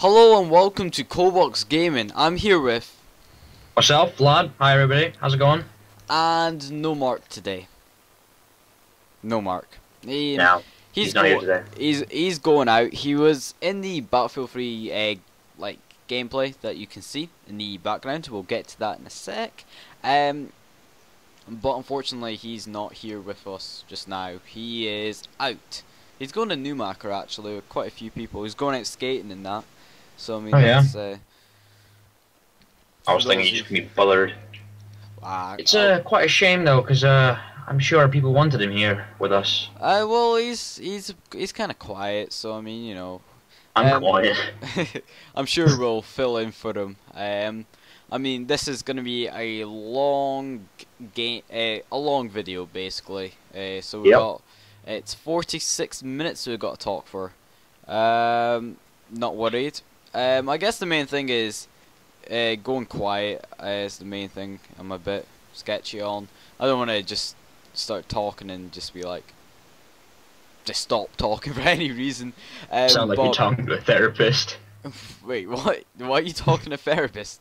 Hello and welcome to Kobox Gaming. I'm here with Myself, Vlad. Hi everybody. How's it going? and no Mark today. No Mark. No, he's not here today. He's going out. He was in the Battlefield 3 like gameplay that you can see in the background. We'll get to that in a sec. But unfortunately he's not here with us just now. He is out. He's going to Newmarket actually with quite a few people. He's going out skating and that. So I mean, that's, I was thinking he's just gonna be bothered. It's quite a shame though, because I'm sure people wanted him here with us. Well, he's kind of quiet, so I mean, you know. I'm quiet. I'm sure we'll fill in for him. I mean, this is gonna be a long a long video basically. So we got it's 46 minutes we've got to talk for. Not worried. I guess the main thing is going quiet is the main thing. I'm a bit sketchy on. I don't want to just start talking and just be like, just stop talking for any reason. Sound like you're talking to a therapist. Wait, what? Why are you talking to a therapist?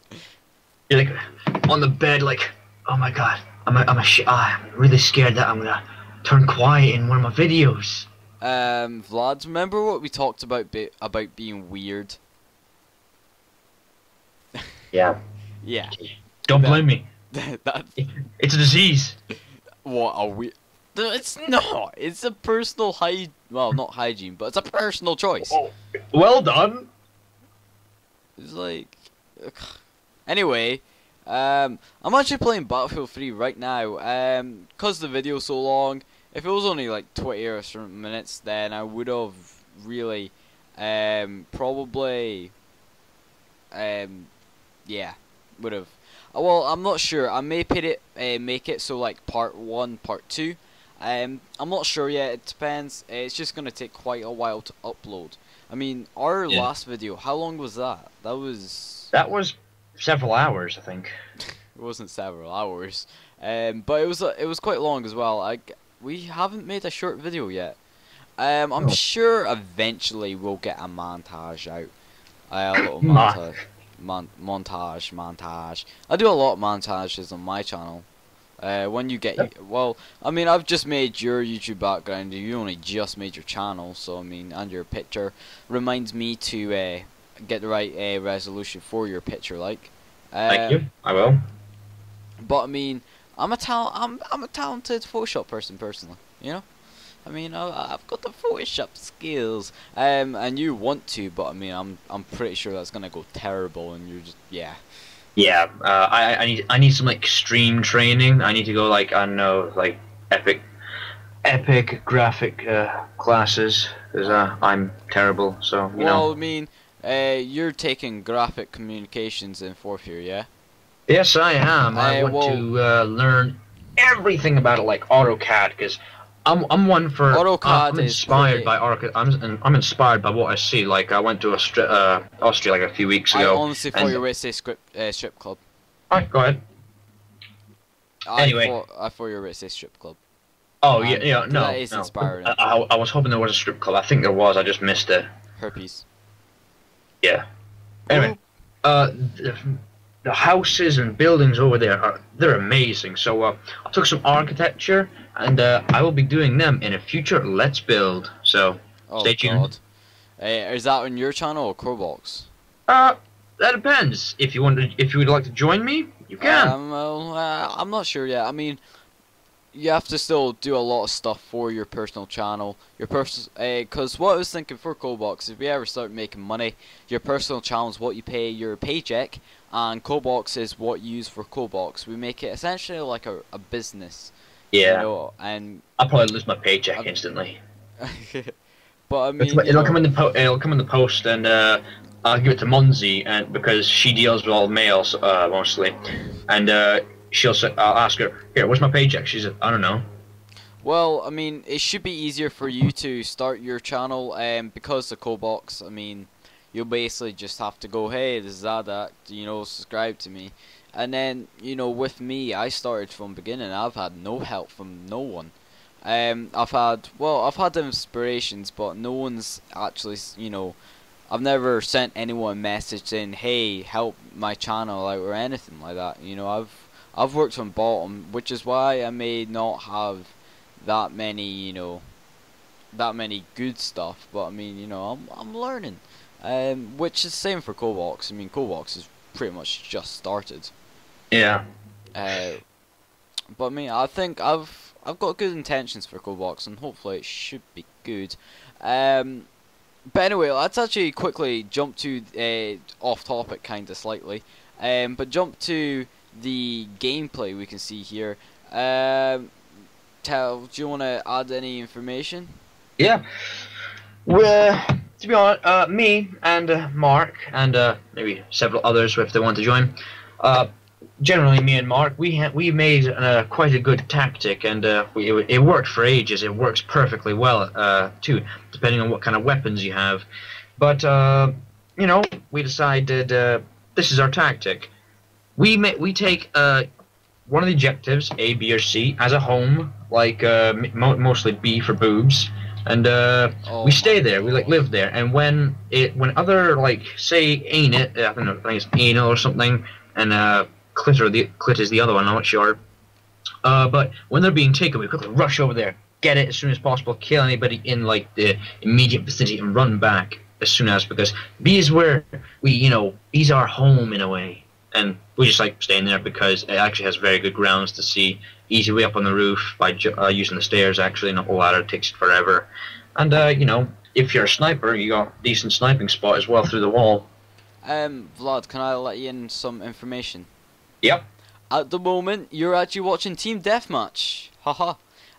You're like on the bed, like, oh my god, I'm really scared that I'm gonna turn quiet in one of my videos. Vlad, remember what we talked about being weird? Yeah. Yeah. Don't blame me. That It's a disease. What a weird. It's not. It's a personal well, not hygiene, but it's a personal choice. Oh, well done. It's like. Anyway, I'm actually playing Battlefield 3 right now. Cause the video's so long. If it was only like 20 or certain minutes, then I would have really, probably, yeah, would have. Well, I'm not sure. I may make it so like part 1, part 2. I'm not sure yet. It depends. It's just gonna take quite a while to upload. I mean, our last video, how long was that? That was several hours, I think. It wasn't several hours, but it was quite long as well. We haven't made a short video yet. I'm sure eventually we'll get a montage out. A little montage. I do a lot of montages on my channel. When you get, well, I mean, I've just made your YouTube background. You only just made your channel, so I mean, and your picture reminds me to get the right resolution for your picture, like. Thank you. I will. But I mean, I'm a talented Photoshop person personally. You know, I mean, I've got the Photoshop skills. And you want to, but I mean, I'm pretty sure that's gonna go terrible, and you're just Yeah. I need some like extreme training. I need to go like, I don't know, like epic graphic classes, because I'm terrible. So you know. Well, I mean, you're taking graphic communications in 4th year, yeah? Yes, I am. I want to learn everything about it, like AutoCAD, because I'm one for AutoCAD. I'm inspired by AutoCAD. I'm inspired by what I see. Like I went to Austria like a few weeks ago. I honestly thought you were to say strip club. Alright, go ahead. Anyway, I thought you were to say strip club. Oh yeah, no. That is inspiring. I was hoping there was a strip club. I think there was. I just missed it. Herpes. Yeah. Anyway, the houses and buildings over there they're amazing. So I took some architecture, and I will be doing them in a future Let's Build. So stay tuned. Is that on your channel or Kobox? That depends. If you would like to join me, you can. Well, I'm not sure yet. I mean, you have to still do a lot of stuff for your personal channel. Your because what I was thinking for Kobox, if we ever start making money, your personal channel is what you pay your paycheck, and Kobox is what you use for Kobox. We make it essentially like a business. Yeah. You know, and I'll probably lose my paycheck instantly. But I mean, it'll come in the post, and I'll give it to Monzi, and because she deals with all males mostly, and I'll ask her, here, where's my paycheck? She said, I don't know. Well, I mean, it should be easier for you to start your channel, because of Kobox. I mean, you'll basically just have to go, hey, this is that, you know, subscribe to me. And then, you know, with me, I started from the beginning. I've had no help from no one. I've had inspirations, but no one's actually, you know, I've never sent anyone a message saying, "Hey, help my channel out" or anything like that. You know, I've worked on bottom, which is why I may not have that many, you know, that many good stuff. But I mean, you know, I'm learning, which is the same for Cobox. I mean, Cobox is pretty much just started. Yeah. But I mean, I think I've got good intentions for Cobox, and hopefully it should be good. But anyway, let's actually quickly jump to off topic, kind of slightly. But jump to the gameplay we can see here. Do you want to add any information? Yeah. Well, to be honest, me and Mark and maybe several others if they want to join. Generally, me and Mark, we made quite a good tactic, and it worked for ages. It works perfectly well too, depending on what kind of weapons you have. But you know, we decided this is our tactic. We take one of the objectives, A, B, or C, as a home, like mostly B for boobs, and we stay there. We like live there, and when other like say anal, I don't know, I think it's anal or something, and clit is the other one, I'm not sure. But when they're being taken, we quickly rush over there, get it as soon as possible, kill anybody in like the immediate vicinity, and run back as soon as, because B is where we, you know, B's our home in a way, and we just like staying there because it actually has very good grounds to see. Easy way up on the roof by using the stairs, actually, not a ladder. It takes forever, and you know, if you're a sniper, you got a decent sniping spot as well through the wall. Vlad, can I let you in some information? Yep. At the moment, you're actually watching Team Deathmatch. Haha.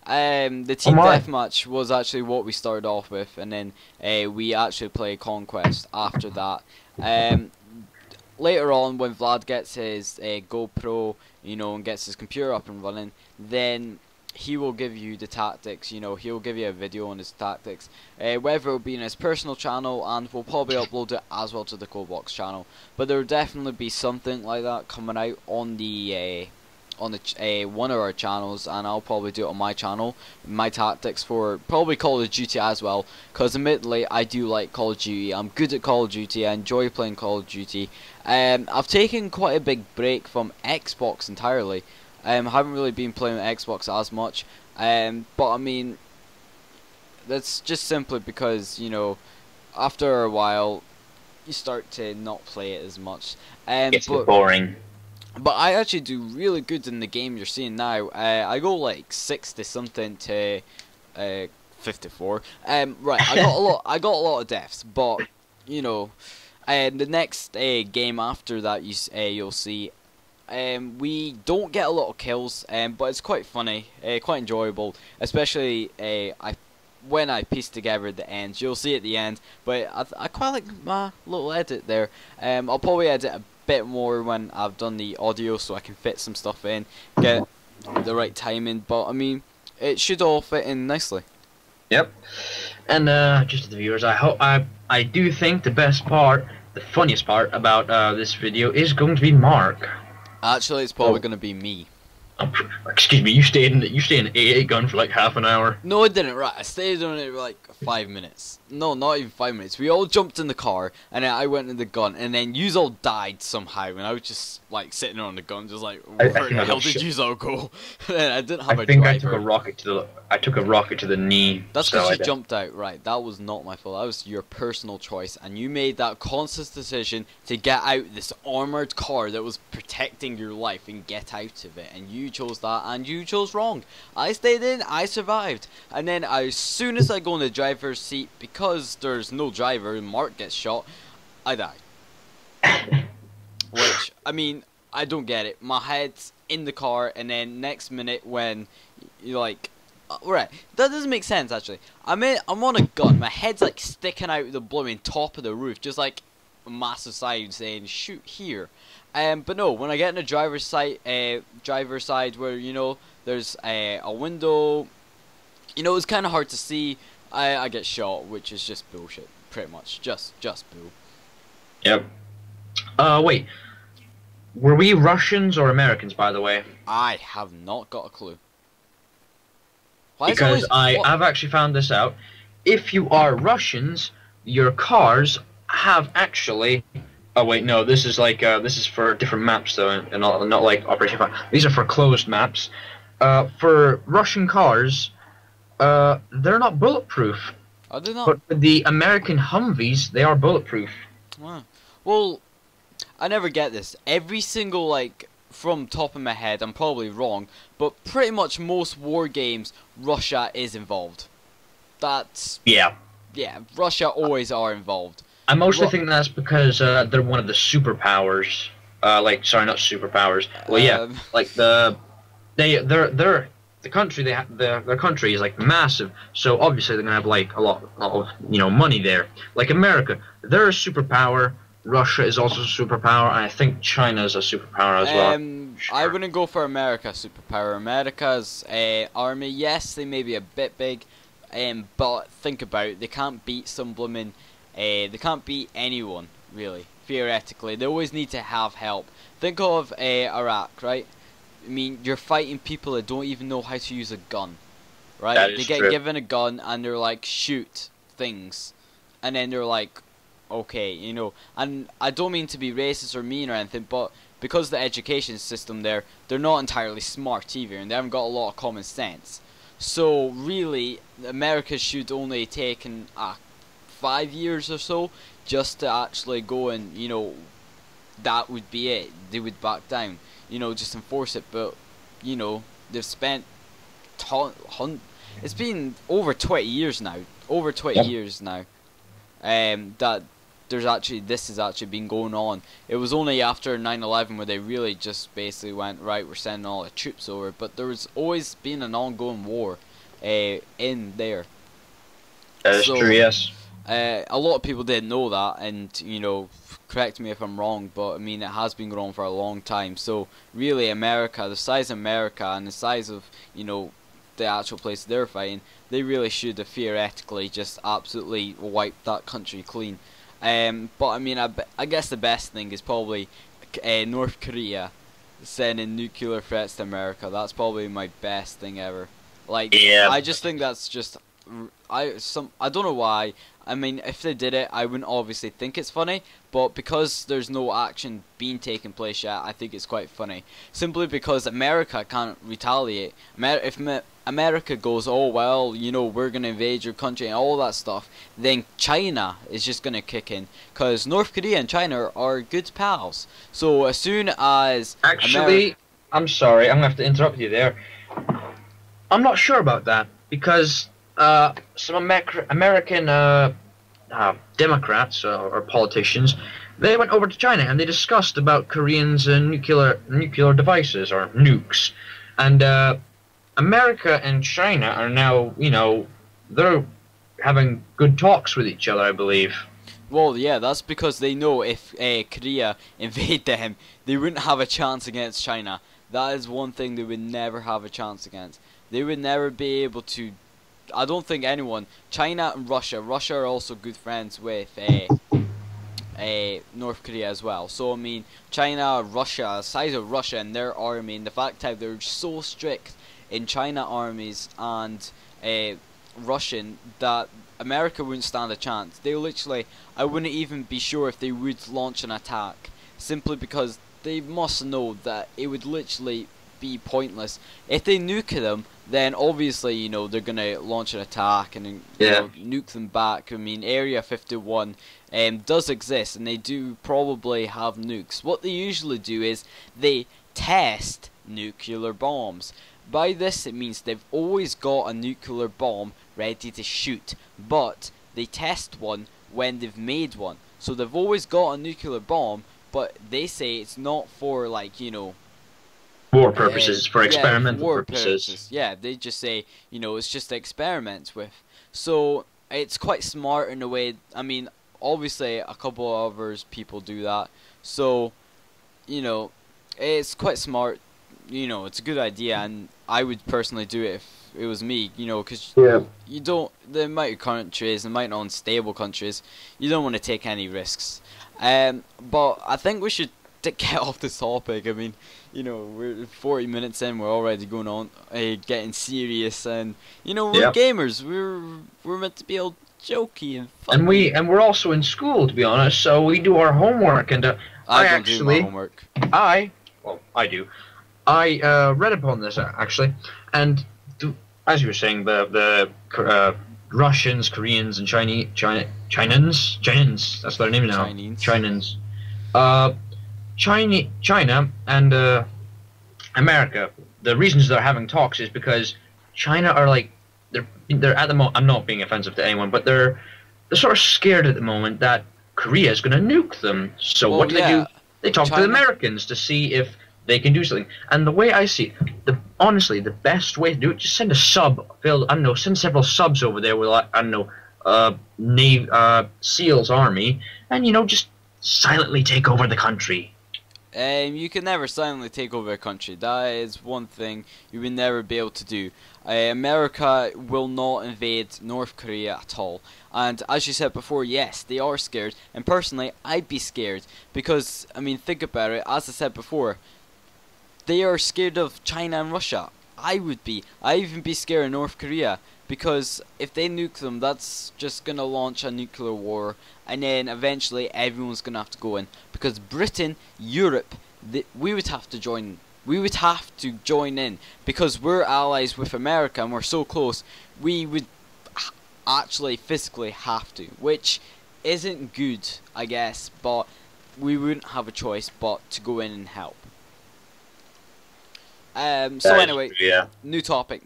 The Team Deathmatch was actually what we started off with, and then we actually play Conquest after that. Later on, when Vlad gets his GoPro, you know, and gets his computer up and running, then he will give you the tactics. You know, he'll give you a video on his tactics, whether it will be in his personal channel, and we'll probably upload it as well to the Cobox channel. But there will definitely be something like that coming out on the one of our channels, and I'll probably do it on my channel, my tactics for probably Call of Duty as well, because admittedly I do like Call of Duty. I'm good at Call of Duty, I enjoy playing Call of Duty. I've taken quite a big break from Xbox entirely. I haven't really been playing Xbox as much, but I mean, that's just simply because, you know, after a while you start to not play it as much. It's boring. But I actually do really good in the game you're seeing now. I go like 60 something to 54. Right, I got a lot of deaths, but you know, the next game after that you'll see. We don't get a lot of kills, but it's quite funny, quite enjoyable, especially when I piece together the ends. You'll see at the end, but I quite like my little edit there. I'll probably edit a bit more when I've done the audio, so I can fit some stuff in, get the right timing. But I mean, it should all fit in nicely. Yep. And just to the viewers, I do think the best part, the funniest part about this video is going to be Mark. Actually, it's probably going to be me. Excuse me, you stayed in the AA gun for like half an hour. No, I didn't. Right, I stayed on it for like 5 minutes. No, not even 5 minutes. We all jumped in the car, and then I went in the gun, and then yous all died somehow, and I was just like sitting on the gun, just like, where the hell did yous all go? And I didn't have a driver. I took a rocket to the knee. That's because you jumped out. Right, that was not my fault. That was your personal choice, and you made that conscious decision to get out this armored car that was protecting your life and get out of it, and you chose that, and you chose wrong. I stayed in, I survived, and then as soon as I go in the driver's seat, because there's no driver and Mark gets shot, I die. Which, I mean, I don't get it. My head's in the car, and then next minute when you're like, right, that doesn't make sense actually. I'm on a gun, my head's like sticking out the blooming top of the roof, just like a massive sign saying shoot here. But no, when I get in the driver's side where, you know, there's a window, you know, it's kind of hard to see, I get shot, which is just bullshit, pretty much, just bull. Yep. Wait, were we Russians or Americans, by the way? I have not got a clue. Because I've actually found this out. If you are Russians, your cars have actually. Oh wait, no. This is like this is for different maps though, and not like Operation Fire. These are for closed maps. For Russian cars, they're not bulletproof, Are they not? but for the American Humvees, they are bulletproof. Wow. Well, I never get this. Every single, like, from top of my head, I'm probably wrong, but pretty much most war games, Russia is involved. That's, Yeah. yeah, Russia always are involved. I mostly think that's because they're one of the superpowers. Like, sorry, not superpowers. Well, yeah, like they're the country their country is like massive, so obviously they're gonna have like a lot of money there. Like America, they're a superpower. Russia is also a superpower, and I think China is a superpower as well. Sure. I wouldn't go for America superpower. America's army, yes, they may be a bit big, but think about it, they can't beat some blooming. They can't beat anyone, really, theoretically. They always need to have help. Think of Iraq, right? I mean, you're fighting people that don't even know how to use a gun, right? That is They get true. given a gun and they're like, shoot things. And then they're like, okay, And I don't mean to be racist or mean or anything, but because the education system there, they're not entirely smart either, and they haven't got a lot of common sense. So, really, America should only take 5 years or so just to actually go and that would be it. They would back down, just enforce it. But they've spent it's been over 20 years now, that this has actually been going on. It was only after 9/11 where they really just basically went, right, we're sending all the troops over, but there was always been an ongoing war in there. That is true, yes. A lot of people didn't know that, and correct me if I'm wrong, but I mean it has been going on for a long time. So really, America, the size of America and the size of the actual place they're fighting, they really should have theoretically just absolutely wiped that country clean. But I mean, I guess the best thing is probably North Korea sending nuclear threats to America. That's probably my best thing ever. Like, Yeah. I just think that's just I don't know why. I mean, if they did it, I wouldn't obviously think it's funny, but because there's no action being taken place yet, I think it's quite funny. Simply because America can't retaliate. If America goes, oh well, we're gonna invade your country and all that stuff, then China is just gonna kick in, because North Korea and China are good pals. So as soon as Actually, I'm sorry, I'm gonna have to interrupt you there. I'm not sure about that because some American Democrats or politicians, they went over to China and they discussed about Koreans' nuclear devices or nukes, and America and China are now they're having good talks with each other, I believe. Well, yeah, that's because they know if Korea invade them, they wouldn't have a chance against China. That is one thing they would never have a chance against. They would never be able to. I don't think anyone. China and Russia. Russia are also good friends with North Korea as well. So I mean, China, Russia, the size of Russia and their army, and the fact that they're so strict in China armies and Russian that America wouldn't stand a chance. They literally, I wouldn't even be sure if they would launch an attack, simply because they must know that it would literally be pointless. If they nuke them, then obviously they're gonna launch an attack and nuke them back. I mean, Area 51 does exist, and they do probably have nukes. What they usually do is they test nuclear bombs. By this it means they've always got a nuclear bomb ready to shoot, but they test one when they've made one. So they've always got a nuclear bomb, but they say it's not for War purposes, for experimental purposes. Yeah, they just say, it's just to experiment with. So it's quite smart in a way. I mean, obviously a couple of others people do that. So, it's quite smart. It's a good idea, and I would personally do it if it was me, because the amount of countries, the amount of unstable countries, you don't want to take any risks. But I think we should get off this topic. I mean, we're 40 minutes in, we're already going on, getting serious, and we're gamers. We're meant to be able jokey and funny. We're also in school, to be honest. So we do our homework, and I don't do my homework. I do. I read upon this actually, and as you were saying, the Russians, Koreans, and Chinese, that's their name now. Chinese. China and America. The reasons they're having talks is because China are like they're at the moment. I'm not being offensive to anyone, but they're sort of scared at the moment that Korea is going to nuke them. So what do they do? They talk to the Americans to see if they can do something. And the way I see it, honestly, the best way to do it, just send a sub. Send several subs over there with, SEALs army, and just silently take over the country. You can never silently take over a country. That is one thing you will never be able to do. America will not invade North Korea at all. And as you said before, yes, they are scared. And personally, I'd be scared. Because, I mean, think about it. As I said before, they are scared of China and Russia. I would be. I'd even be scared of North Korea. Because if they nuke them, that's just going to launch a nuclear war. And then eventually everyone's going to have to go in. Because Britain, Europe, we would have to join. We would have to join in. Because we're allies with America and we're so close. We would actually physically have to. Which isn't good, I guess. But we wouldn't have a choice but to go in and help. So anyway, new topic.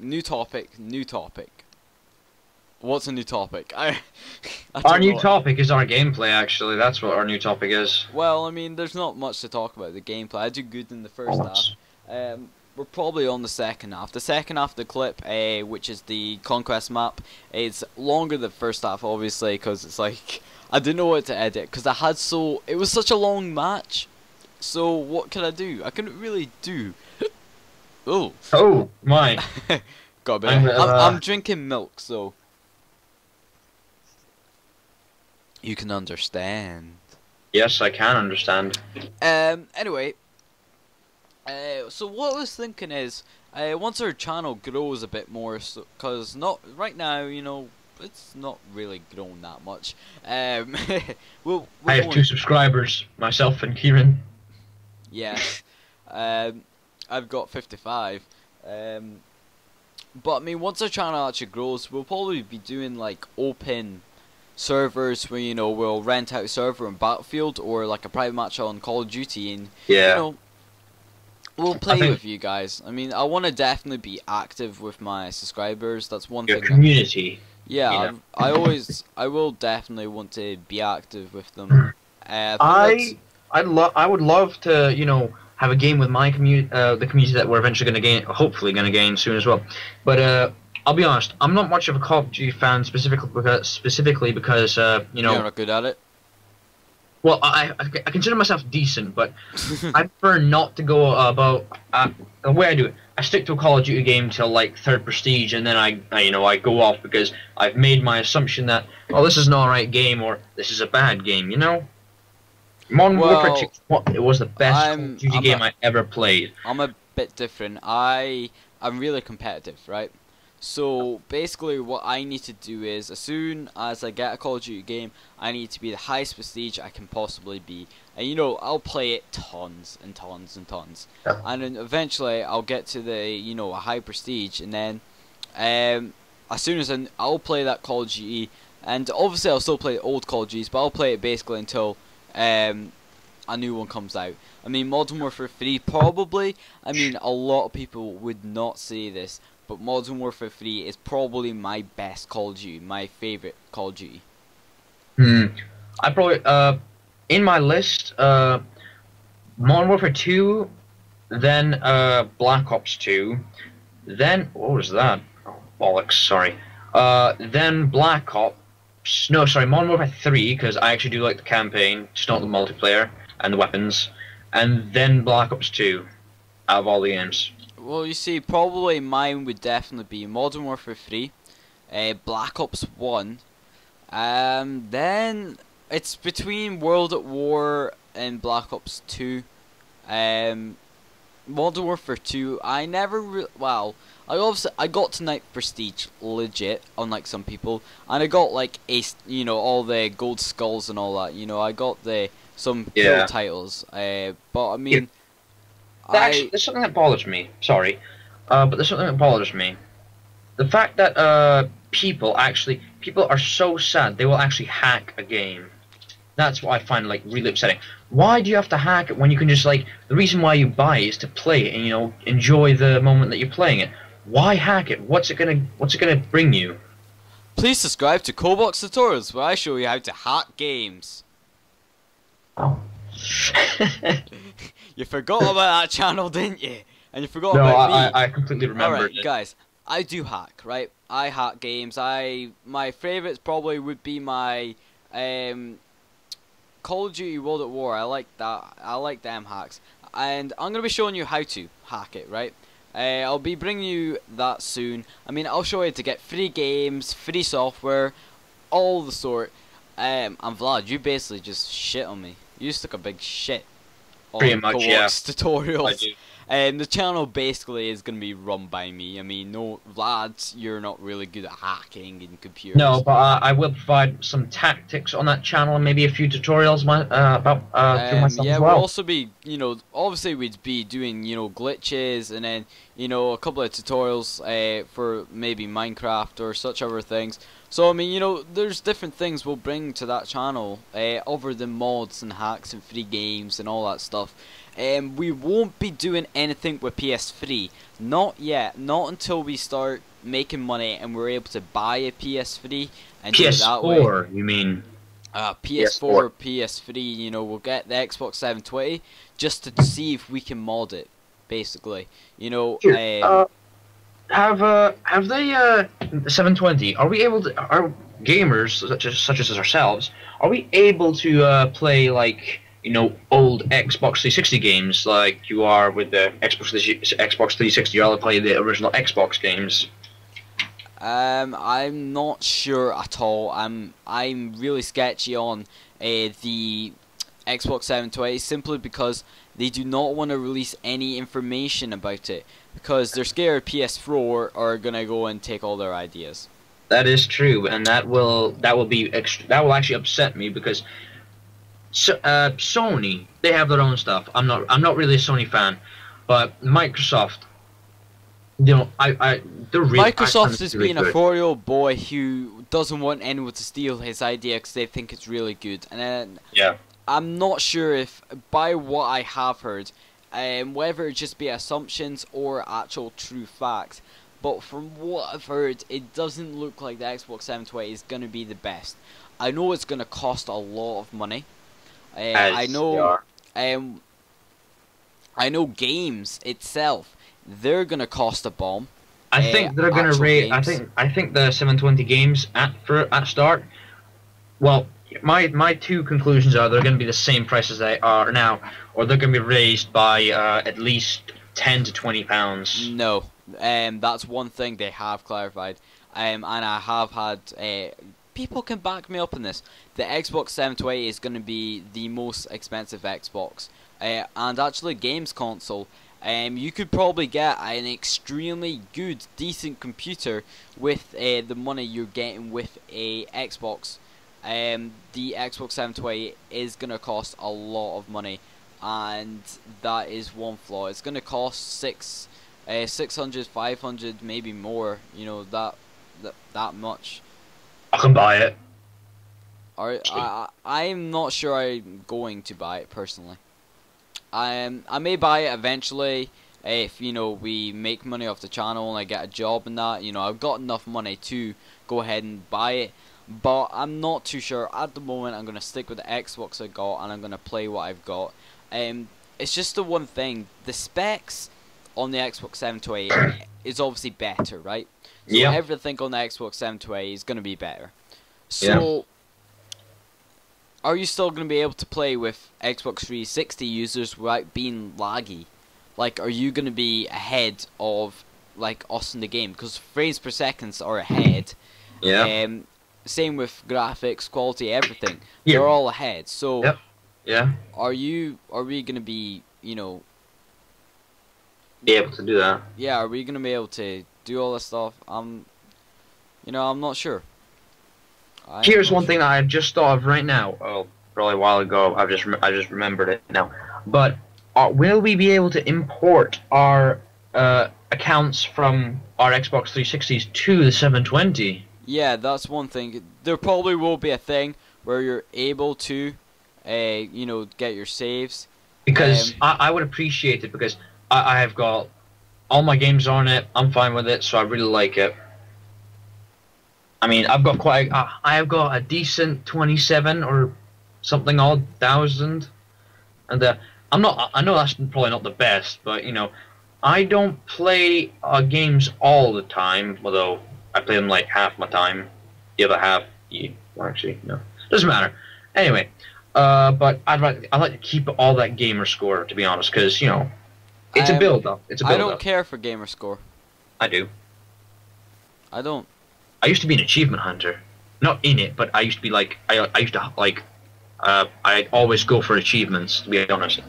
What's a new topic? Our new topic is our gameplay, actually. That's what our new topic is. Well, I mean, there's not much to talk about the gameplay. I do good in the first half. We're probably on the second half. The second half of the clip, which is the Conquest map, is longer than the first half, obviously, because it's like, I didn't know what to edit, because it was such a long match. So, what could I do? I couldn't really do. Oh, my. Got a bit. I'm drinking milk, so you can understand. Yes, I can understand. Anyway, so what I was thinking is, once our channel grows a bit more, because not right now, it's not really grown that much. I have 2 subscribers, myself and Kieran. Yes. I've got 55. But I mean, once our channel actually grows, we'll probably be doing like open servers where we'll rent out a server in Battelfield or like a private match on Call of Duty, and we'll play with you guys. I mean, I want to definitely be active with my subscribers. That's one thing. Your community. Yeah, I will definitely want to be active with them. I would love to have a game with my community, the community that we're eventually hopefully going to gain soon as well. But I'll be honest, I'm not much of a Call of Duty fan specifically because you're not good at it. Well, I consider myself decent, but I prefer not to go about the way I do it. I stick to a Call of Duty game till like 3rd prestige, and then I go off because I've made my assumption that this is an alright game or this is a bad game. Modern Warfare 2, it was the best Call of Duty game I ever played. I'm a bit different. I'm really competitive, right? So basically what I need to do is, as soon as I get a Call of Duty game, I need to be the highest prestige I can possibly be. And I'll play it tons and tons and tons. Yeah. And then eventually I'll get to the, a high prestige, and then as soon as I'll play that Call of Duty, and obviously I'll still play old Call of Duties, but I'll play it basically until a new one comes out. I mean, Modern Warfare 3 probably, a lot of people would not say this, but Modern Warfare 3 is probably my best Call of Duty, my favorite Call of Duty. I probably, in my list, Modern Warfare 2, then Black Ops 2, then, what was that? Oh, bollocks, sorry. Then Black Ops, no, sorry, Modern Warfare 3, because I actually do like the campaign, just not the multiplayer and the weapons, and then Black Ops 2, out of all the games. Well, you see, probably mine would definitely be Modern Warfare 3, Black Ops 1, then it's between World at War and Black Ops 2. Modern Warfare 2, I never I got to Night Prestige legit, unlike some people, and I got like all the gold skulls and all that. I got some kill titles. But I mean, Actually, there's something that bothers me. Sorry, but there's something that bothers me. The fact that people are so sad they will actually hack a game. That's what I find like really upsetting. Why do you have to hack it when you can just like the reason why you buy it is to play it and enjoy the moment that you're playing it? Why hack it? What's it gonna bring you? Please subscribe to Kobox Tutorials where I show you how to hack games. Oh. You forgot about that channel, didn't you? And you forgot about me. I completely remember. Alright, guys, I do hack, right? I hack games. My favourites probably would be my Call of Duty World at War. I like that. I like them hacks. And I'm going to be showing you how to hack it, right? I'll be bringing you that soon. I mean, I'll show you to get free games, free software, all the sort. And Vlad, you basically just shit on me. You just took a big shit on Pretty much, yeah. tutorials. I do. The channel basically is going to be run by me. I mean, no, Vlad, you're not really good at hacking in computers. No, but I will provide some tactics on that channel and maybe a few tutorials about through myself yeah, as well. we'll also be, obviously we'd be doing, glitches and then, a couple of tutorials for maybe Minecraft or such other things. So, I mean, there's different things we'll bring to that channel other than mods and hacks and free games and all that stuff. We won't be doing anything with PS3. Not yet. Not until we start making money and we're able to buy a PS3 and do it that way. PS4, you mean? PS4, PS3, we'll get the Xbox 720 just to see if we can mod it, basically. Have they the 720? Are we able to? Are gamers such as ourselves? Are we able to play like old Xbox 360 games like you are with the Xbox 360? You're able to play the original Xbox games. I'm not sure at all. I'm really sketchy on the Xbox 720 simply because they do not want to release any information about it because they're scared PS4 are gonna go and take all their ideas. That is true, and that will actually upset me because Sony, they have their own stuff. I'm not really a Sony fan, but Microsoft, they're really. Microsoft is being a 4-year-old boy who doesn't want anyone to steal his idea because they think it's really good, and then I'm not sure if by what I have heard, whether it just be assumptions or actual true facts. But from what I've heard, it doesn't look like the Xbox 720 is going to be the best. I know it's going to cost a lot of money. I know games itself, they're going to cost a bomb. I think they're going to rate. I think the 720 games at start. Well, my two conclusions are they're going to be the same price as they are now, or they're going to be raised by at least £10 to £20. No. That's one thing they have clarified, and I have had people can back me up on this. The Xbox 720 is going to be the most expensive Xbox, and actually games console. You could probably get an extremely good, decent computer with the money you're getting with a Xbox. The Xbox 720 is going to cost a lot of money, and that is one flaw. It's going to cost 600, 500, maybe more. That much. I can buy it. I'm not sure I'm going to buy it personally. I may buy it eventually if we make money off the channel and I get a job and that. I've got enough money to go ahead and buy it, but I'm not too sure at the moment. I'm gonna stick with the Xbox I got and I'm gonna play what I've got. It's just the one thing. The specs on the Xbox 720 is obviously better, right? So everything on the Xbox 720 is going to be better. So, are you still going to be able to play with Xbox 360 users without being laggy? Like, are you going to be ahead of, like, us in the game? Because frames per second are ahead. Same with graphics, quality, everything. They're all ahead. So, are we going to be, be able to do that? Yeah, are we going to be able to do all this stuff. I'm not sure. Here's one thing that I just thought of right now. Oh, probably a while ago. I just remembered it now. But will we be able to import our accounts from our Xbox 360s to the 720? Yeah, that's one thing. There probably will be a thing where you're able to, get your saves. Because I would appreciate it because I have got all my games on it. I'm fine with it, so I really like it. I mean, I've got I have got a decent 27 or something odd thousand, and I'm not. I know that's probably not the best, but I don't play games all the time. Although I play them like half my time, the other half, well, actually, no, doesn't matter. Anyway, but I like to keep all that gamer score, to be honest, because it's a build up. It's a build up. I don't care for gamer score. I do. I don't. I used to be an achievement hunter, not in it, but I used to be like I used to like I always go for achievements, to be honest.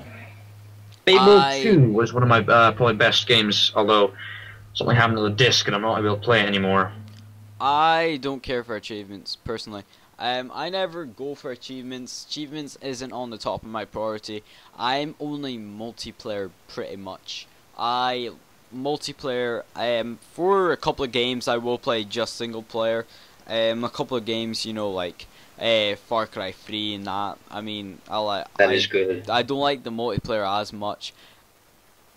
Fable 2 was one of my probably best games, although something happened to the disc and I'm not able to play it anymore. I don't care for achievements personally. I never go for achievements. Achievements isn't on the top of my priority. I'm only multiplayer pretty much. Multiplayer, for a couple of games I will play just single player. A couple of games, like Far Cry 3 and that. I mean, That is good. I don't like the multiplayer as much,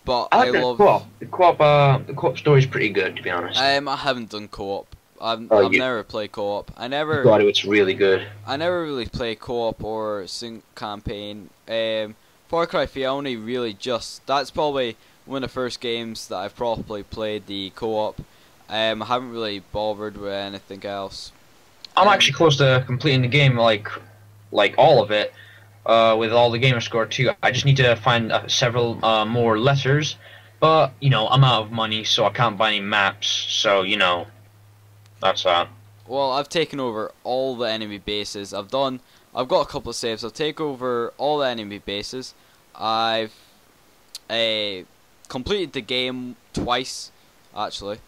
but I like the co-op. The co-op story is pretty good, to be honest. I haven't done co-op. I've never played co-op. I never. God, it's really good. I never really play co-op or sync campaign. Far Cry 3, I only really that's probably one of the first games that I've properly played the co-op. I haven't really bothered with anything else. I'm actually close to completing the game, like all of it, with all the gamer score too. I just need to find several more letters, but I'm out of money, so I can't buy any maps. So that's that. Well, I've taken over all the enemy bases. I've got a couple of saves. I'll take over all the enemy bases. I've completed the game twice, actually.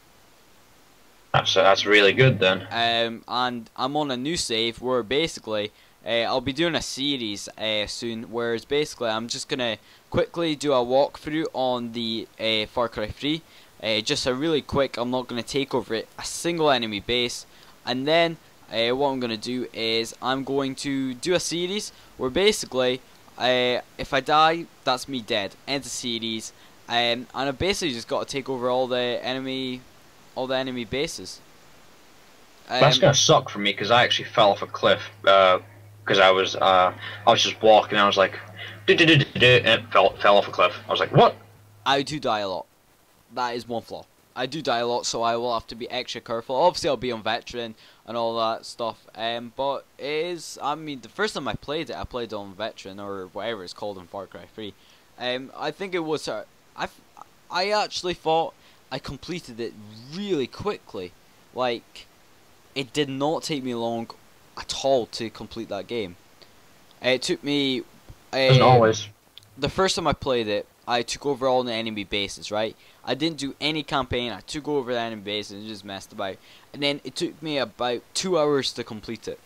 That's really good then. And I'm on a new save where basically I'll be doing a series soon. Whereas basically I'm just gonna quickly do a walkthrough on the Far Cry 3. Just a really quick. I'm not gonna take over a single enemy base, and then what I'm gonna do is I'm going to do a series where basically if I die, that's me dead. End the series. And I basically just got to take over all the enemy bases. That's gonna suck for me because I actually fell off a cliff because I was just walking and I was like, and it fell off a cliff. I was like, what? I do die a lot. That is one flaw. I do die a lot, so I will have to be extra careful. Obviously, I'll be on veteran and all that stuff. But it is. I mean, the first time I played it, I played on veteran or whatever it's called in Far Cry 3. I think it was. I actually thought I completed it really quickly. Like, it did not take me long at all to complete that game. It took me. As always. The first time I played it, I took over all the enemy bases, right? I didn't do any campaign. I took over the enemy bases and just messed about. And then it took me about 2 hours to complete it.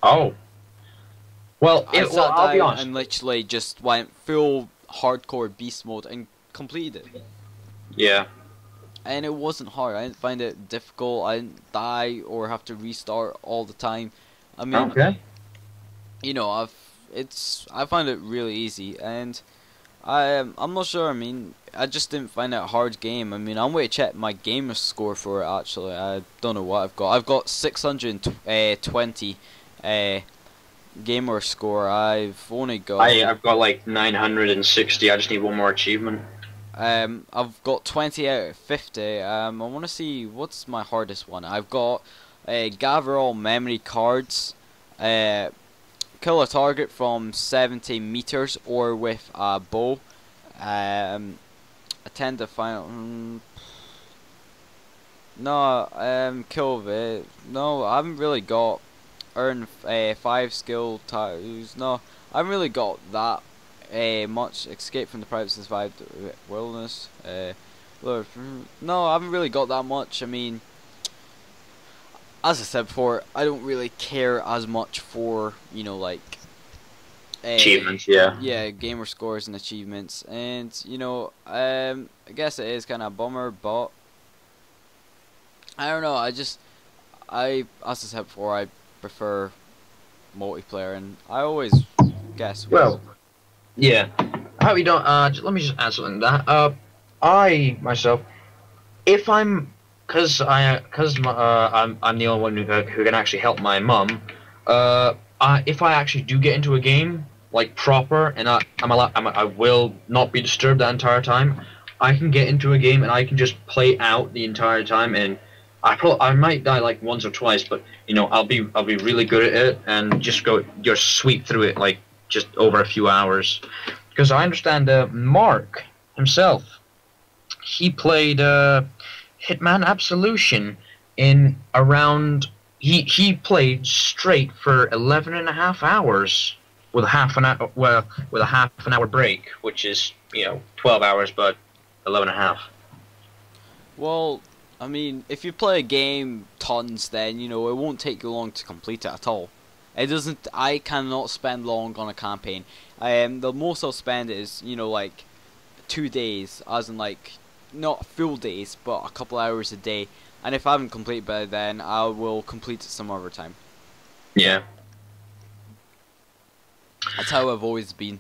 Oh. Well, I'll be honest. And literally just went full hardcore beast mode and completed it. Yeah. And it wasn't hard. I didn't find it difficult. I didn't die or have to restart all the time. I mean, okay. I find it really easy, and I'm not sure. I mean, I just didn't find it a hard game. I mean, I'm going to check my gamer score for it. Actually, I don't know what I've got. I've got 620 gamer score. I've only got. I've got like 960. I just need one more achievement. I've got 20 out of 50. I want to see what's my hardest one. I've got gather all memory cards. Kill a target from 70 meters or with a bow. Attend the final. Kill it. No, I haven't really got earn 5 skill titles. No, I haven't really got that much. Escape from the private survived wilderness. Lord, no, I haven't really got that much. I mean, as I said before, I don't really care as much for, you know, like Achievements, yeah. yeah, gamer scores and achievements, and you know, I guess it is kind of a bummer, but I don't know. As I said before, I prefer multiplayer, and I always guess Well, yeah. How you don't? Let me just add something to that. I myself, if I'm, I'm the only one who can actually help my mum. If I actually do get into a game like proper, and I will not be disturbed that entire time. I can get into a game and I can just play out the entire time, and I might die like once or twice, but you know I'll be really good at it and just sweep through it like just over a few hours. Because I understand Mark himself, he played Hitman Absolution in around he played straight for 11 and a half hours with a half an hour break, which is 12 hours, but 11 and a half. well, I mean, if you play a game tons, then you know it won't take you long to complete it at all. It doesn't. I cannot spend long on a campaign. The most I'll spend is like 2 days, as in like not full days, but a couple hours a day. And if I haven't completed by then, I will complete it some other time. Yeah. That's how I've always been.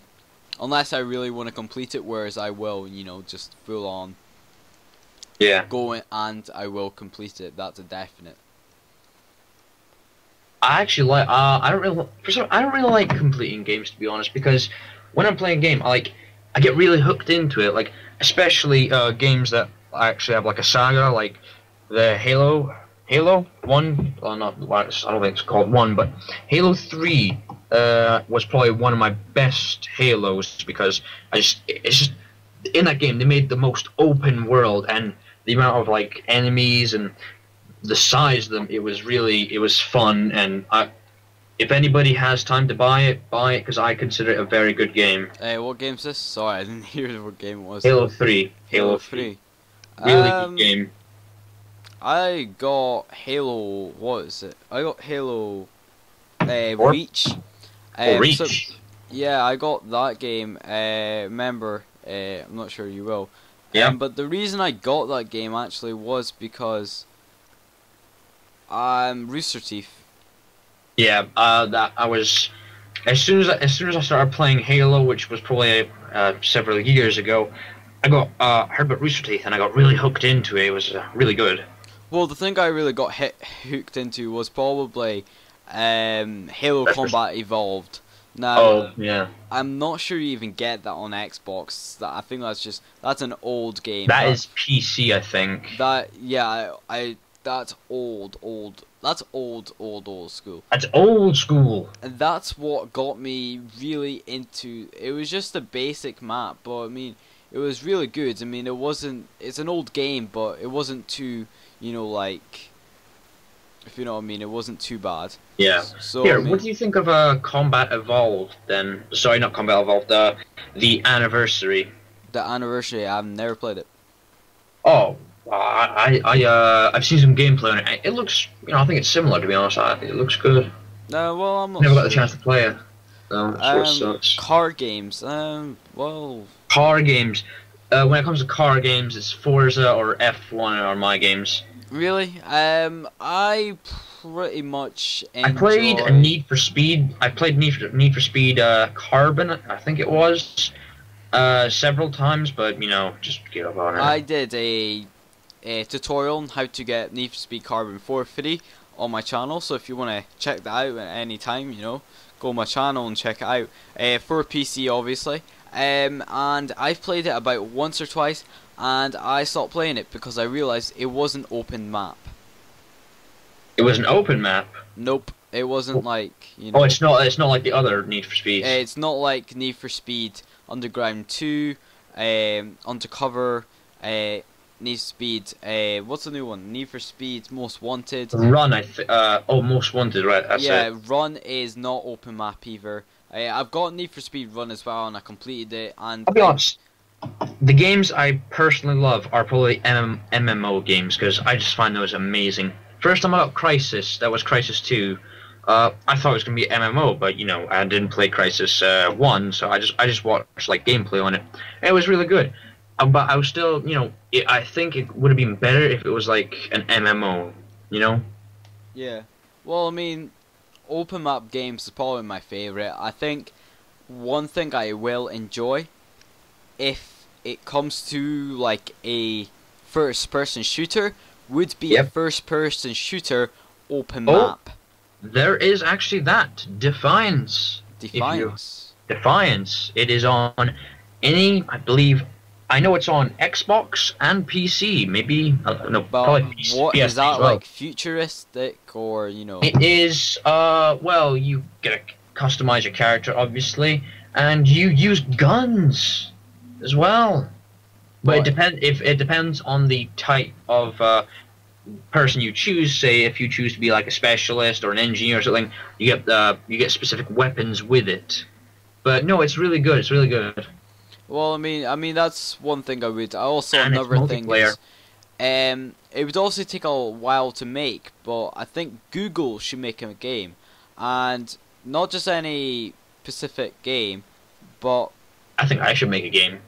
Unless I really want to complete it, whereas I will, just full on. Yeah. Go in and I will complete it. That's a definite. I actually like. I don't really like completing games, to be honest, because when I'm playing a game, I get really hooked into it. Like especially games that actually have like a saga, like the Halo 1. Well, not. I don't think it's called 1, but Halo 3 was probably one of my best Halos because it's just in that game they made the most open world, and the amount of like enemies and the size of them, it was fun, and if anybody has time to buy it because I consider it a very good game. What game's this? Sorry, I didn't hear what game it was. Halo 3. Halo 3. Really good game. I got Halo. What is it? I got Halo Reach. Reach. So, yeah, I got that game. Remember, I'm not sure you will. Yeah. But the reason I got that game actually was because I'm Rooster Teeth. Yeah. That I was as soon as I started playing Halo, which was probably several years ago. I got heard about Rooster Teeth, and I got really hooked into it. It was really good. Well, the thing I really got hooked into was probably Halo Combat Evolved. Now, yeah. I'm not sure you even get that on Xbox. I think that's an old game. That is PC, I think. That's old. That's old school. That's old school. And that's what got me really into. It was just a basic map, but I mean, it was really good. I mean, it's an old game, but it wasn't too, like, if you know what I mean, it wasn't too bad. Yeah. So, Here, I mean, what do you think of Combat Evolved then? Sorry, not Combat Evolved. The Anniversary. The Anniversary. I've never played it. Oh, I've seen some gameplay on it. It looks, I think it's similar, to be honest. I think it looks good. No, well, I'm not Never sure. got the chance to play it. So Card games. Well. Car games. When it comes to car games, it's Forza or F1 are my games. Really? I pretty much enjoy... I played Need for Speed. I played Need for Speed Carbon, I think it was, several times, but just give up on it. I did a tutorial on how to get Need for Speed Carbon 450 on my channel, so if you want to check that out at any time, go on my channel and check it out. For PC, obviously. And I've played it about once or twice, and I stopped playing it because I realized it was an open map. It was an open map? Nope. It wasn't like, Oh, it's not like the other Need for Speed. It's not like Need for Speed Underground 2, Undercover, Need for Speed, what's the new one? Need for Speed Most Wanted. Run, Most Wanted, right, that's yeah, it. Run is not open map either. I've got Need for Speed Run as well, and I completed it, and... I'll be honest, the games I personally love are probably MMO games because I just find those amazing. First time I got Crisis, that was Crisis 2. I thought it was gonna be MMO, but you know I didn't play Crisis 1, so I just watched like gameplay on it. And it was really good, but I was still I think it would have been better if it was like an MMO, you know. Yeah. Well, I mean, open map games is probably my favorite. I think one thing I will enjoy if it comes to like a first person shooter would be a Yep. first person shooter open Oh, map. there is actually that Defiance. Defiance. Defiance. It is on any, I believe. I know it's on Xbox and PC. Maybe no, But probably what is PS3 that as well. like, futuristic or you know? It is. Well, you get to customize your character, obviously, and you use guns as well. But it depends on the type of person you choose. Say if you choose to be like a specialist or an engineer or something, you get specific weapons with it. But no, it's really good. It's really good. Well, I mean that's one thing I would. Also, And it's another thing multiplayer. is, it would also take a while to make, but I think Google should make a game, and not just any specific game, but I think I should make a game.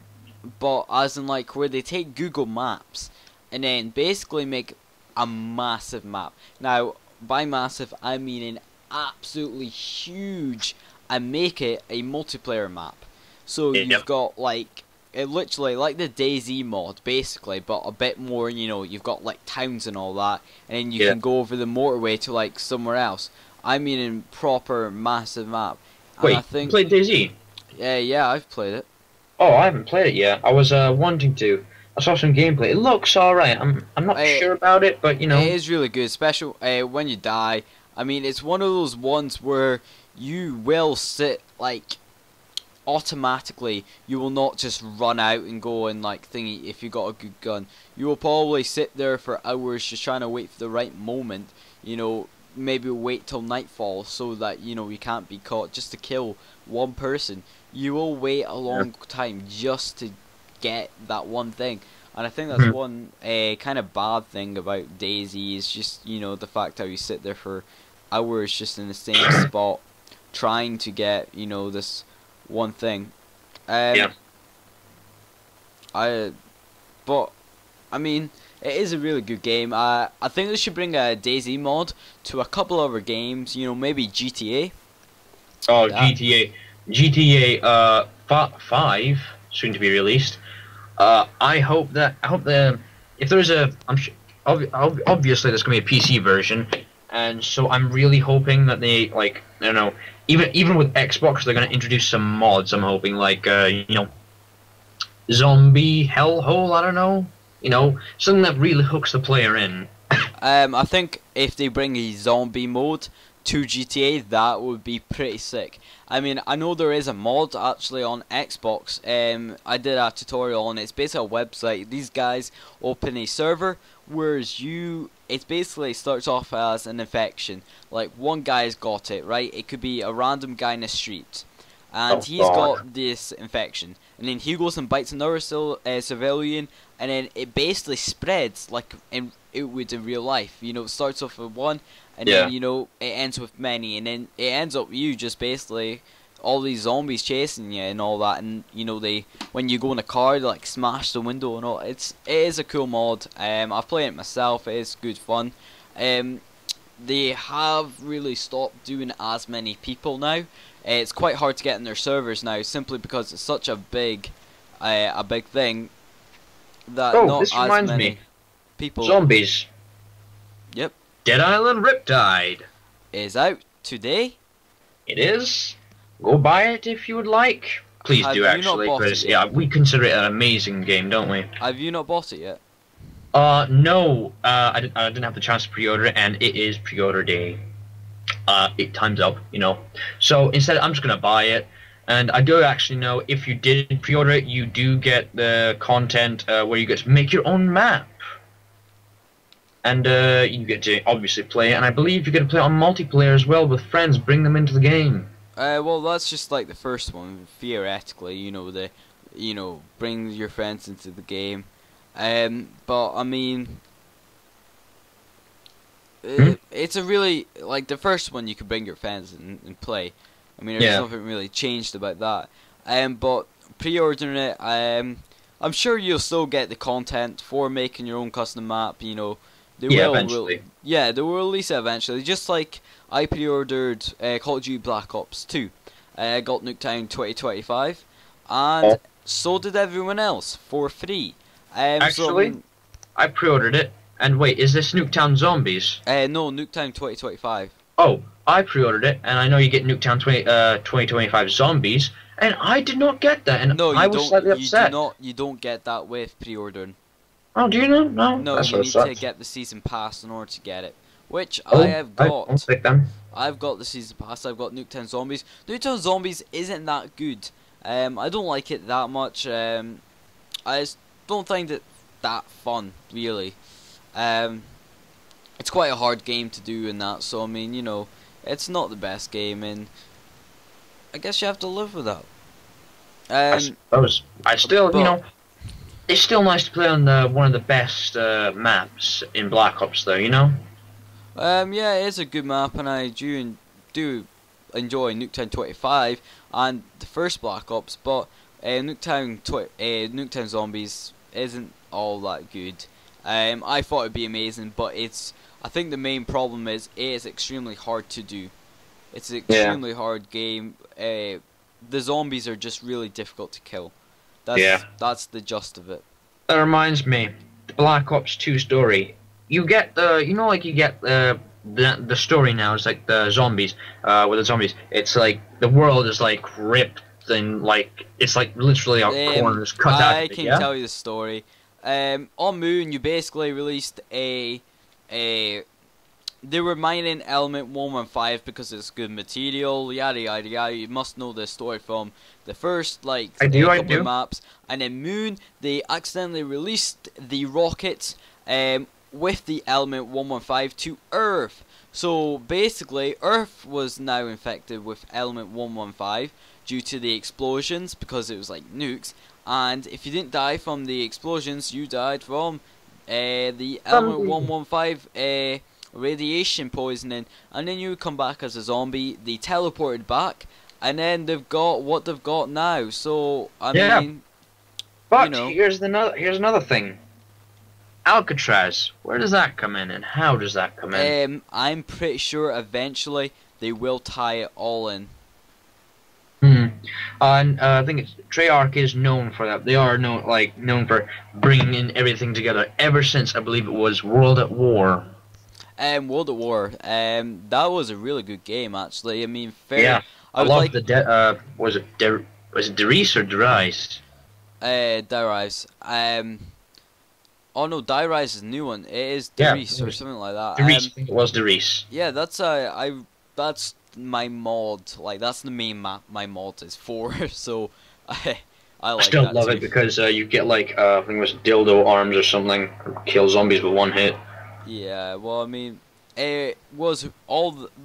as in like where they take Google Maps and then basically make a massive map. Now, by massive, I mean an absolutely huge, and make it a multiplayer map. So Yep. you've got like it literally like the DayZ mod basically, but a bit more. You know, you've got like towns and all that, and then you Yeah. can go over the motorway to like somewhere else. I mean, in proper massive map. And Wait, I think you played DayZ? yeah, I've played it. Oh, I haven't played it yet. I was wanting to. I saw some gameplay. It looks alright. I'm not sure about it, but you know. It is really good, especially when you die. I mean, it's one of those ones where you will sit like automatically. You will not just run out and go and like thingy if you got a good gun. You will probably sit there for hours just trying to wait for the right moment. You know, maybe wait till nightfall so that you know you can't be caught just to kill one person. You will wait a long time just to get that one thing. And I think that's Mhm. one kind of bad thing about DayZ is just, you know, the fact how you sit there for hours just in the same spot trying to get, you know, this one thing. Yeah. But I mean, it is a really good game. I think they should bring a DayZ mod to a couple other games, you know, maybe GTA. Oh, Yeah. GTA 5 soon to be released. I hope the if there's a obviously there's gonna be a PC version, and so I'm really hoping that they like I don't know even with Xbox they're gonna introduce some mods. I'm hoping like zombie hellhole. I don't know, something that really hooks the player in. I think if they bring a zombie mode to GTA, that would be pretty sick. I mean, I know there is a mod actually on Xbox. I did a tutorial on it. It's basically a website. These guys open a server, whereas it basically starts off as an infection. Like one guy's got it, right? It could be a random guy in the street, and he's got this infection, and then he goes and bites another civilian, and then it basically spreads like it would in real life. You know, it starts off with one, and then you know it ends with many, and then it ends up you just basically all these zombies chasing you and all that, and you know when you go in a car they like smash the window and all. It is a cool mod. I've played it myself. It is good fun. They have really stopped doing as many people now. It's quite hard to get in their servers now, simply because it's such a big thing that not This as reminds many me. people. Zombies. Yep, Dead Island Riptide. is out today. It is. Go buy it if you would like. Please Have do you not actually, bought it because yet? we consider it an amazing game, don't we? Have you not bought it yet? No. I didn't have the chance to pre-order it, and it is pre-order day. It time's up, So instead, I'm just gonna buy it. And I do actually know if you did pre-order it, you do get the content where you get to make your own map. And you get to obviously play it, and I believe you get to play it on multiplayer as well with friends. Bring them into the game. Well, that's just like the first one. Theoretically, you know, you know, bring your friends into the game. But I mean, it's a really, like, the first one you could bring your friends and play. I mean, there's nothing really changed about that. But pre-ordering it, I'm sure you'll still get the content for making your own custom map. You know, they will eventually. Yeah, they will release it eventually. Just like I pre-ordered Call of Duty Black Ops 2. I got Nuketown 2025, and so did everyone else for free. Actually, I pre-ordered it. And wait, is this Nuketown Zombies? No, Nuketown 2025. Oh, I pre-ordered it, and I know you get Nuketown 2025 Zombies, and I did not get that, and No, I was slightly upset. You don't get that with pre-ordering. Oh, do you know? No, No, that's you what need sucks. to get the season pass in order to get it, which Oh, I have got. I'll take them. I've got the season pass. I've got Nuketown Zombies. Nuketown Zombies isn't that good. I don't like it that much. I just don't find it that fun, really. It's quite a hard game to do in that, so I mean, you know, it's not the best game, and I guess you have to live with that. I suppose. You know, it's still nice to play on one of the best maps in Black Ops, though, you know? Yeah, it is a good map, and I do enjoy Nuketown 25 and the first Black Ops, but Nuketown Zombies isn't all that good. I thought it'd be amazing, but I think the main problem is it is extremely hard to do. It's an extremely hard game. The zombies are just really difficult to kill. That's the gist of it. That reminds me, the Black Ops 2 story. You get the story now is like the zombies. With the zombies, it's like the world is like ripped and like it's like literally a corners cut out. I can tell you the story. On Moon, you basically released they were mining element 115 because it's good material, yada yada yada. You must know the story from the first couple of maps. And in Moon, they accidentally released the rockets with the element 115 to Earth. So basically, Earth was now infected with element 115 due to the explosions because it was like nukes. And if you didn't die from the explosions, you died from the element 115 radiation poisoning, and then you would come back as a zombie. They teleported back, and then they've got what they've got now. So I mean, but you know, here's another thing. Alcatraz, where does that come in, and how does that come in? I'm pretty sure eventually they will tie it all in. And I think Treyarch is known for that. They are known for bringing in everything together ever since I believe it was World at War. World at War. That was a really good game, actually. I mean, I love the was it Derice or Derice? Derice. Oh no, Derice is a new one. It is Derice or something like that. Derice, I think it was Derice. Yeah, that's my mod. Like that's the main map my mod is for. So I like. I still love it because you get I think it was dildo arms or something, kill zombies with one hit. Yeah, well, I mean, it was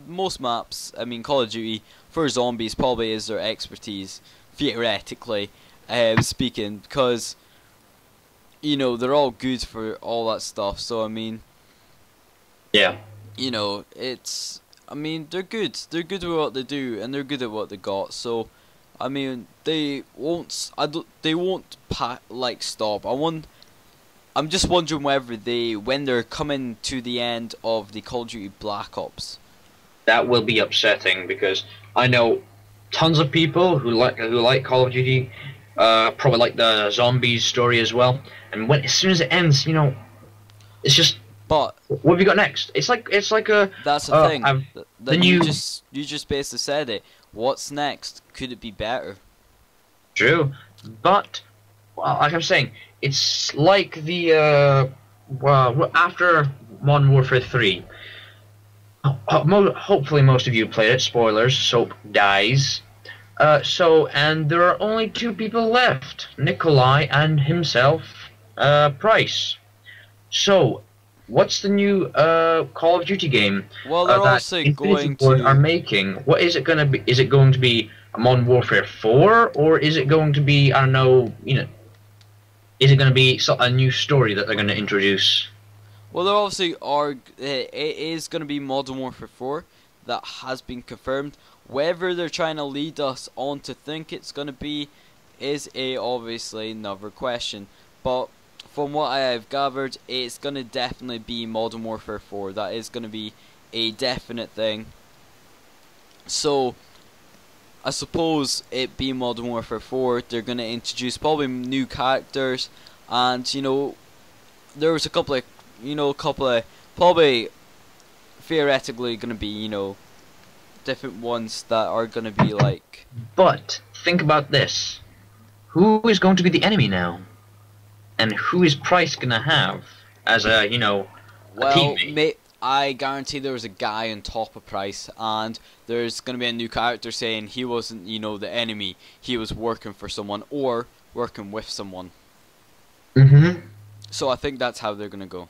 most maps. I mean, Call of Duty for zombies probably is their expertise, theoretically speaking, because you know they're all good for all that stuff. So I mean, yeah, you know, I mean, they're good. They're good at what they do, and they're good at what they got. So, I mean, they won't. Stop. I'm just wondering when they're coming to the end of the Call of Duty Black Ops. That will be upsetting because I know tons of people who like Call of Duty, probably like the zombies story as well. And as soon as it ends, you know, it's just. But what have you got next? It's like a. That's the thing. You just basically said it. What's next? Could it be better? True, but like I'm saying. It's like the after Modern Warfare 3. Hopefully most of you played it. Spoilers. Soap dies. And there are only two people left: Nikolai and himself, Price. So, what's the new Call of Duty game? Well, they're also going to are making. What is it going to be? Is it going to be Modern Warfare 4, or is it going to be, I don't know, is it going to be a new story that they're going to introduce? Well, there obviously are. It is going to be Modern Warfare 4. That has been confirmed. Whether they're trying to lead us on to think it's going to be is obviously another question. But from what I have gathered, it's going to definitely be Modern Warfare 4. That is going to be a definite thing. So, I suppose it being Modern Warfare 4, they're going to introduce probably new characters. And, there was a couple of, probably theoretically going to be, different ones that are going to be like... But, think about this. Who is going to be the enemy now? And who is Price going to have as a, well, teammate? I guarantee there was a guy on top of Price, and there's going to be a new character saying he wasn't, the enemy. He was working for someone or working with someone. So I think that's how they're going to go.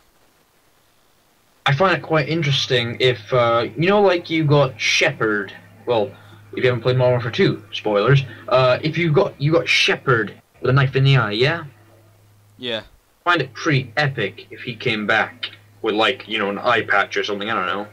I find it quite interesting if, like you got Shepard, well, if you haven't played Modern Warfare 2, spoilers, if you got Shepard with a knife in the eye, yeah? Yeah. I find it pretty epic if he came back with, like, an eye patch or something, I don't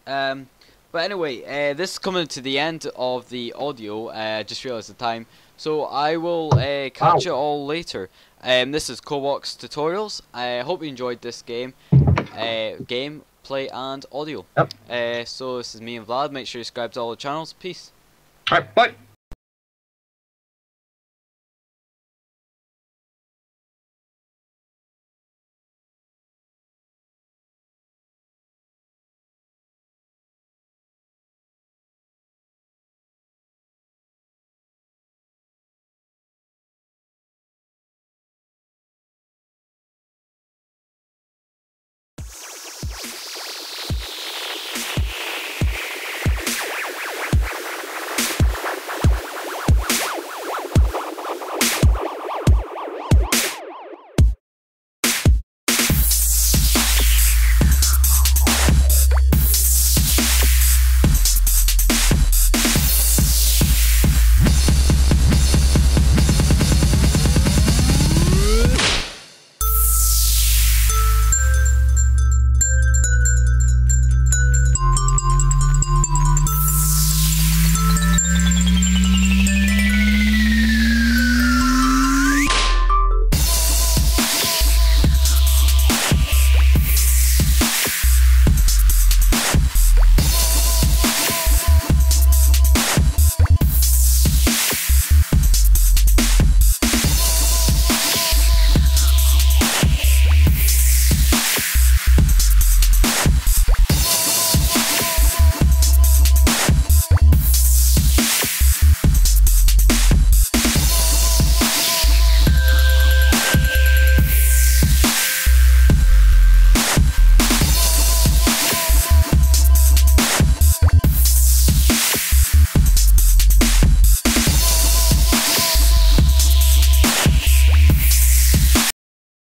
know. But anyway, this is coming to the end of the audio, I just realised the time, so I will catch you all later. This is Cobox Tutorials. I hope you enjoyed this game. Gameplay and audio. Yep. So this is me and Vlad. Make sure you subscribe to all the channels. Peace. Alright, bye.